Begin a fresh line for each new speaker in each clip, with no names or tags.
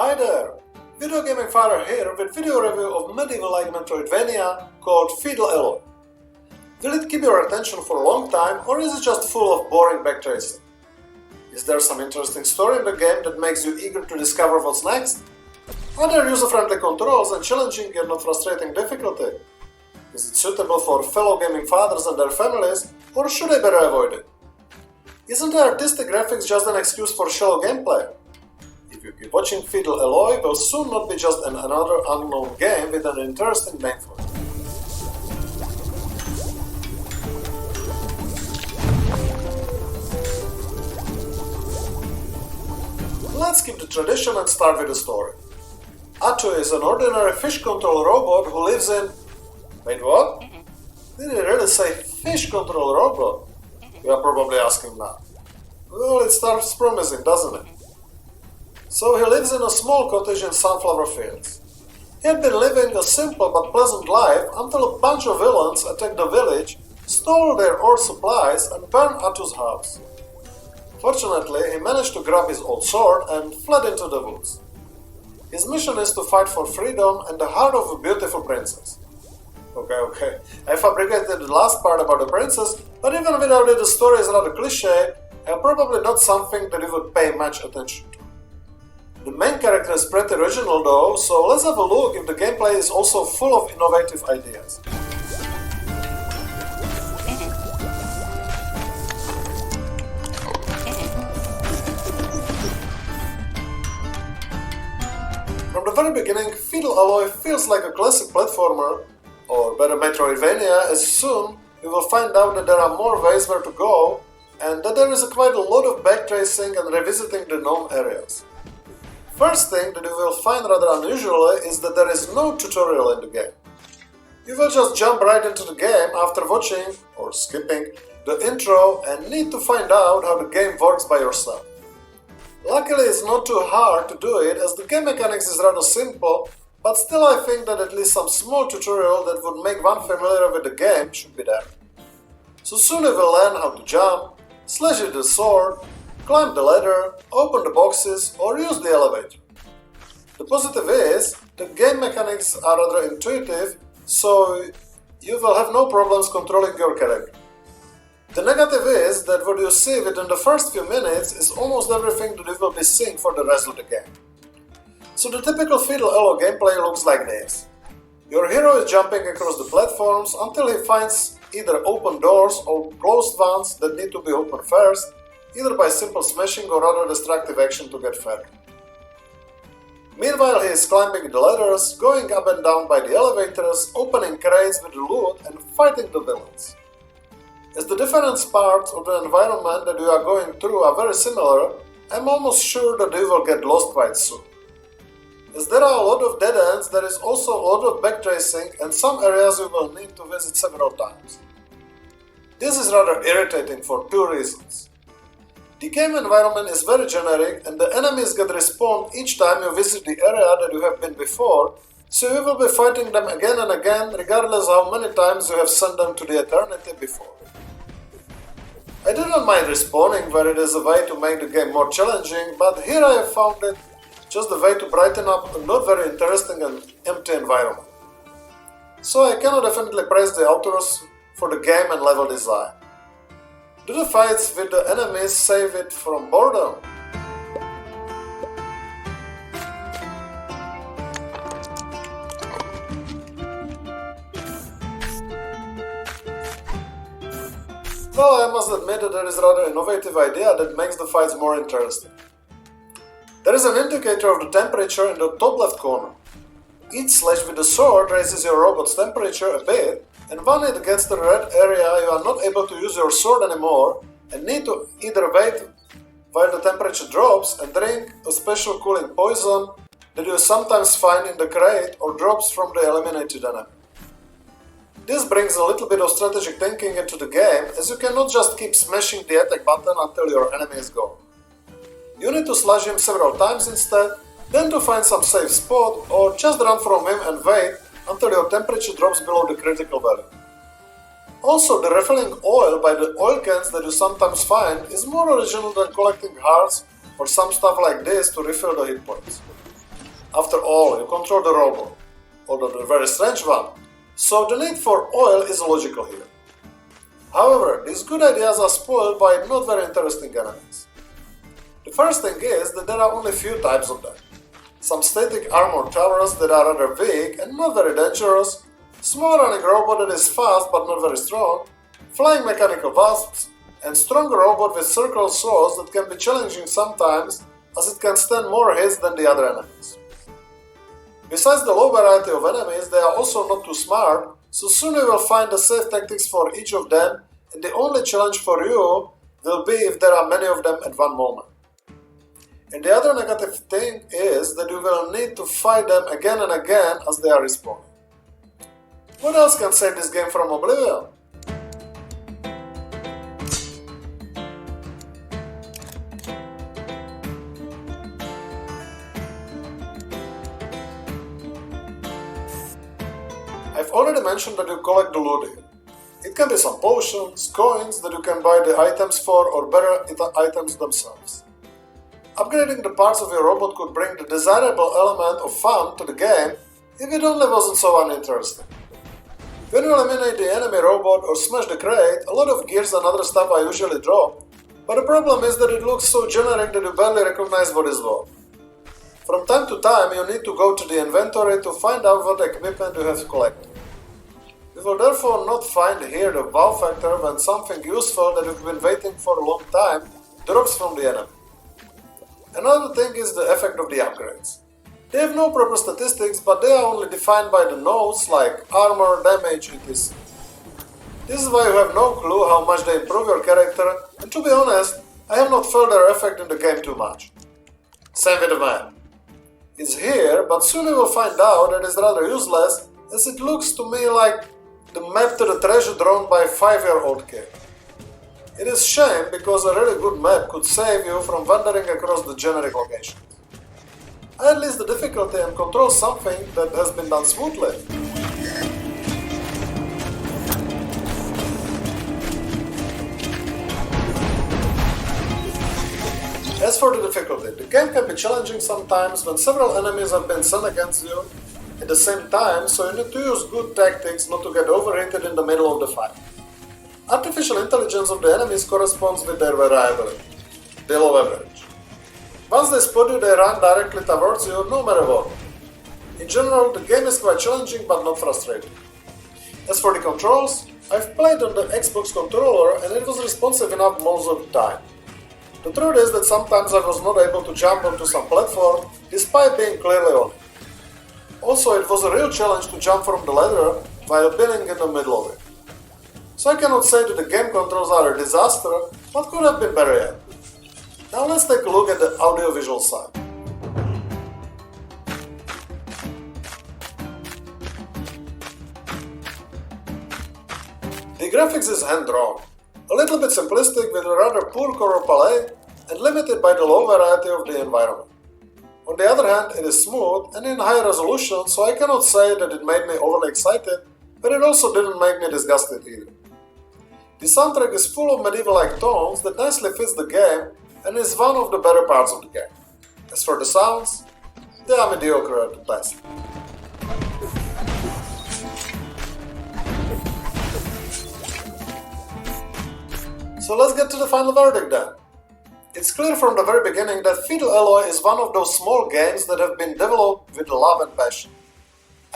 Hi there! VideoGaming Father here with video review of medieval-like metroidvania called Feudal Alloy. Will it keep your attention for a long time, or is it just full of boring backtracing? Is there some interesting story in the game that makes you eager to discover what's next? Are there user-friendly controls and challenging yet not frustrating difficulty? Is it suitable for fellow gaming fathers and their families, or should I better avoid it? Isn't the artistic graphics just an excuse for shallow gameplay? If you keep watching, Feudal Alloy will soon not be just another unknown game with an interesting name for it. Let's keep the tradition and start with the story. Atu is an ordinary fish control robot who lives in... Wait, what? Did he really say fish control robot? You are probably asking now. Well, it starts promising, doesn't it? So he lives in a small cottage in sunflower fields. He had been living a simple but pleasant life until a bunch of villains attacked the village, stole their ore supplies and burned Atu's house. Fortunately, he managed to grab his old sword and fled into the woods. His mission is to fight for freedom and the heart of a beautiful princess. Okay, I fabricated the last part about the princess, but even without it the story is rather cliché and probably not something that you would pay much attention to. The main character is pretty original though, so let's have a look if the gameplay is also full of innovative ideas. From the very beginning, Feudal Alloy feels like a classic platformer, or better metroidvania, as soon you will find out that there are more ways where to go, and that there is quite a lot of backtracing and revisiting the known areas. First thing that you will find rather unusually is that there is no tutorial in the game. You will just jump right into the game after watching, or skipping, the intro and need to find out how the game works by yourself. Luckily it's not too hard to do it as the game mechanics is rather simple, but still I think that at least some small tutorial that would make one familiar with the game should be there. So soon you will learn how to jump, slash with the sword, climb the ladder, open the boxes or use the elevator. The positive is that game mechanics are rather intuitive, so you will have no problems controlling your character. The negative is that what you see within the first few minutes is almost everything that you will be seeing for the rest of the game. So the typical Feudal Alloy gameplay looks like this. Your hero is jumping across the platforms until he finds either open doors or closed ones that need to be opened first, either by simple smashing or other destructive action to get further. Meanwhile he is climbing the ladders, going up and down by the elevators, opening crates with the loot and fighting the villains. As the different parts of the environment that you are going through are very similar, I'm almost sure that you will get lost quite soon. As there are a lot of dead ends, there is also a lot of backtracing and some areas you will need to visit several times. This is rather irritating for two reasons. The game environment is very generic and the enemies get respawned each time you visit the area that you have been before, so you will be fighting them again and again regardless how many times you have sent them to the eternity before. I didn't mind respawning where it is a way to make the game more challenging, but here I have found it just a way to brighten up a not very interesting and empty environment. So I cannot definitely praise the authors for the game and level design. Do the fights with the enemies save it from boredom? Well, I must admit that there is a rather innovative idea that makes the fights more interesting. There is an indicator of the temperature in the top left corner. Each slash with the sword raises your robot's temperature a bit, and when it gets to the red area you are not able to use your sword anymore and need to either wait while the temperature drops and drink a special cooling poison that you sometimes find in the crate or drops from the eliminated enemy. This brings a little bit of strategic thinking into the game, as you cannot just keep smashing the attack button until your enemy is gone. You need to slash him several times instead, then to find some safe spot, or just run from him and wait until your temperature drops below the critical value. Also, the refilling oil by the oil cans that you sometimes find is more original than collecting hearts or some stuff like this to refill the hit points. After all, you control the robot, although the very strange one, so the need for oil is logical here. However, these good ideas are spoiled by not very interesting enemies. The first thing is that there are only few types of them. Some static armored towers that are rather weak and not very dangerous, small running robot that is fast but not very strong, flying mechanical wasps, and stronger robot with circle swords that can be challenging sometimes as it can stand more hits than the other enemies. Besides the low variety of enemies, they are also not too smart, so soon you will find the safe tactics for each of them, and the only challenge for you will be if there are many of them at one moment. And the other negative thing is that you will need to fight them again and again as they are respawning. What else can save this game from oblivion? I've already mentioned that you collect the loot here. It can be some potions, coins that you can buy the items for, or better, items themselves. Upgrading the parts of your robot could bring the desirable element of fun to the game if it only wasn't so uninteresting. When you eliminate the enemy robot or smash the crate, a lot of gears and other stuff are usually dropped, but the problem is that it looks so generic that you barely recognize what is what. From time to time you need to go to the inventory to find out what equipment you have collected. You will therefore not find here the wow factor when something useful that you've been waiting for a long time drops from the enemy. Another thing is the effect of the upgrades. They have no proper statistics, but they are only defined by the nodes like armor, damage, etc. This is why you have no clue how much they improve your character, and to be honest, I have not felt their effect in the game too much. Same with the map. It's here, but soon you will find out that it's rather useless, as it looks to me like the map to the treasure drawn by a 5-year-old kid. It is a shame because a really good map could save you from wandering across the generic locations. At least the difficulty and control something that has been done smoothly. As for the difficulty, the game can be challenging sometimes when several enemies have been sent against you at the same time, so you need to use good tactics not to get overheated in the middle of the fight. Artificial intelligence of the enemies corresponds with their variability, below average. Once they spot you, they run directly towards you, no matter what. In general, the game is quite challenging but not frustrating. As for the controls, I've played on the Xbox controller and it was responsive enough most of the time. The truth is that sometimes I was not able to jump onto some platform, despite being clearly on it. Also, it was a real challenge to jump from the ladder while being in the middle of it. So I cannot say that the game controls are a disaster, but could have been better yet. Now let's take a look at the audio-visual side. The graphics is hand-drawn, a little bit simplistic with a rather poor color palette and limited by the low variety of the environment. On the other hand, it is smooth and in high resolution, so I cannot say that it made me overly excited, but it also didn't make me disgusted either. The soundtrack is full of medieval-like tones that nicely fits the game and is one of the better parts of the game. As for the sounds, they are mediocre at best. So let's get to the final verdict then. It's clear from the very beginning that Feudal Alloy is one of those small games that have been developed with love and passion.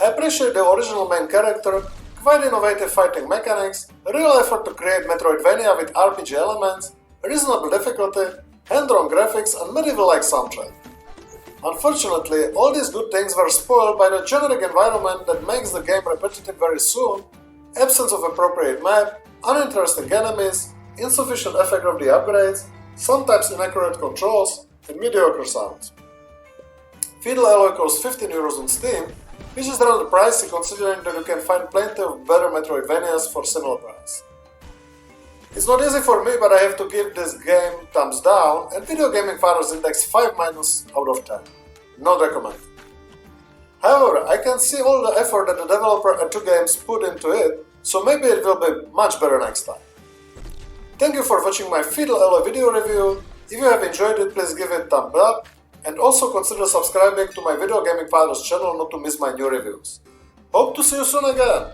I appreciate the original main character, quite innovative fighting mechanics, a real effort to create metroidvania with RPG elements, reasonable difficulty, hand-drawn graphics and medieval-like soundtrack. Unfortunately, all these good things were spoiled by the generic environment that makes the game repetitive very soon, absence of appropriate map, uninteresting enemies, insufficient effect of the upgrades, sometimes inaccurate controls, and mediocre sounds. Feudal Alloy costs €15 on Steam, which is rather pricey considering that you can find plenty of better Metroidvanias for similar price. It's not easy for me, but I have to give this game thumbs down and VideoGaming Father's index 5- out of 10. Not recommended. However, I can see all the effort that the developer and 2Games put into it, so maybe it will be much better next time. Thank you for watching my Feudal Alloy video review. If you have enjoyed it, please give it a thumbs up. and also consider subscribing to my Video Gaming Father's channel not to miss my new reviews. Hope to see you soon again!